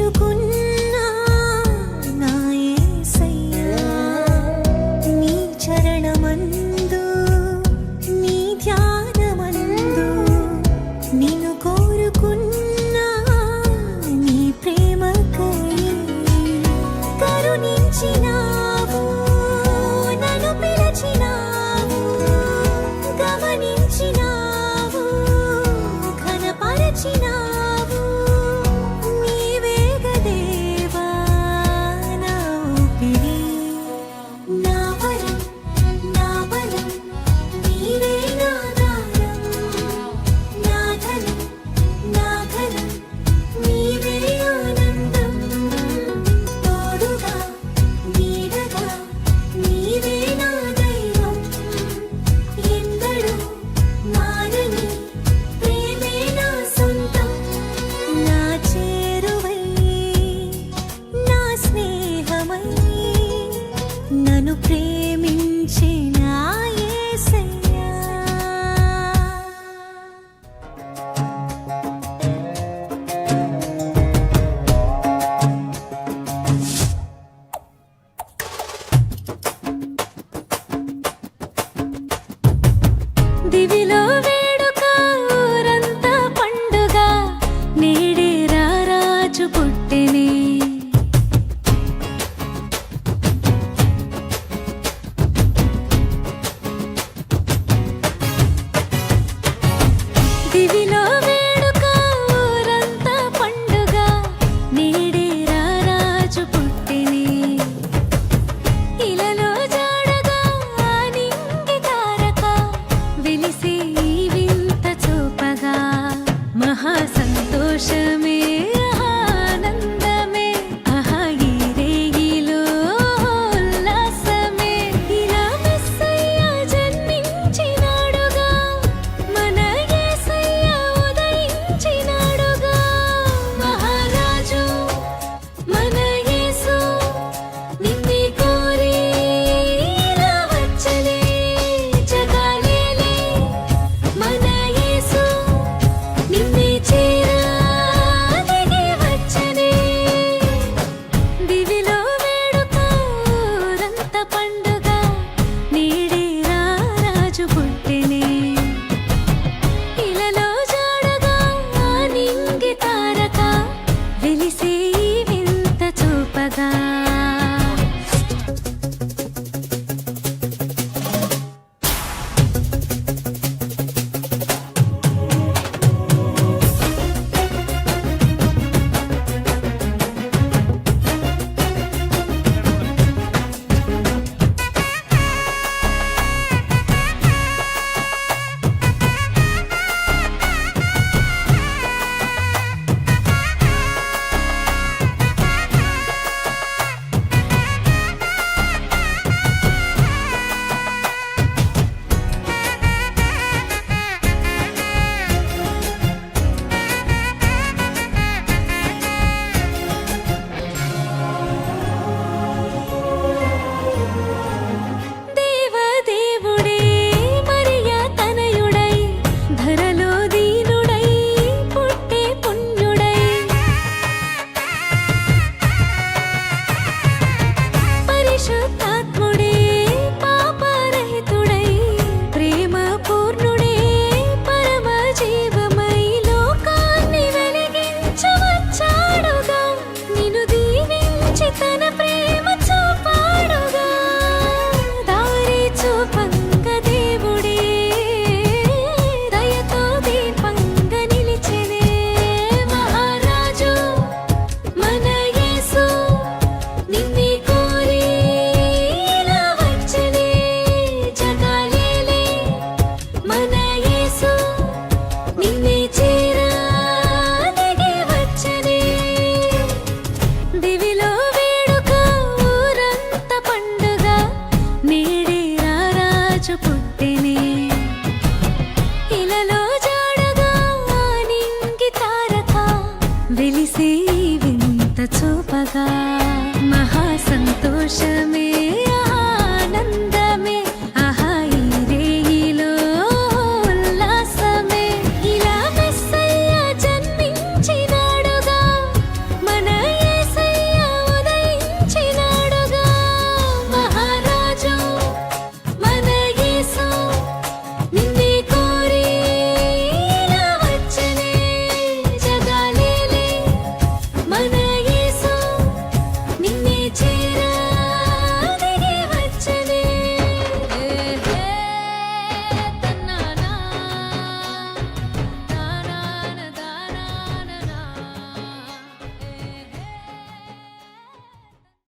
చేరుకున్నా నా యేసయ్యా నీ చరణమందు నీ ధ్యానమందు నిన్ను కోరుకున్నా నీ ప్రేమకై కరుణించినావు నన్ను పిలిచినావు గమనించినావు ఘనపరచినావు నీవేగ దేవా నా ఊపిరి నా వరం నా బలం నీవే నా దారం నా ధనం నా ఘనం నీవే ఆనందం తోడుగా నీడగా నీవే నా దైవం ఎందడూ మారని ప్రేమే నా సొంతం నా చేరువై నా స్నేహమై నన్ను ప్రేమించిన యేసయ్యా దివిలో వేడుక ఊరంతా పండుగ నేడే రారాజు పుట్టెనే దివిలో వేడుక ఊరంతా పండుగ నేడే రారాజు పుట్టెనే ఇలలో జాడగా నింగి తారక వెలిసే ఈ వింత చూపగా మహా సంతోషమే ఆనందమే ఆహా ఈ రేగిలో ఉల్లాసమే ఇలా మెస్సయ్య జన్మించినాడుగా మన యేసయ్య ఉదయించినాడుగా మహారాజు మన యేసు నిన్నే కోరి ఇలా వచ్చలే జగాలేలే మన యేసు నిన్నే చేరా దిగి వచ్చనే దివిలో వేడుక ఊరంతా పండుగ నేడే రారాజు పుట్టెనే ఇలలో జాడగా నింగి తారక వెలిసే ఈ వింత చూపగా దేవదేవుడే మరియా తనయుడై ధరలో దీనుడై పుట్టే పుణ్యుడై పరిశుద్ధాత్ముడే పాపరహితుడై ప్రేమ పూర్ణుడే పరమ జీవమై లోకాన్ని వెలిగించవచ్చాడుగా నిన్ను దీవించి తన ప్రేమ చూపాడుగా దారి చూపంగ దేవుడే దయతో దీపంగ నిలిచెనే మహారాజు మన యేసు నిన్నే కోరి ఇలా వచ్చనే జగాలేలే మన యేసు నిన్నే చేరా దిగి వచ్చనే దివిలో వేడుక ఊరంతా పండుగ నేడే రారాజు పుట్టెనే ఇలలో జాడగా నింగి తారక వెలిసే ఈ వింత చూపగా మహా సంతోషమే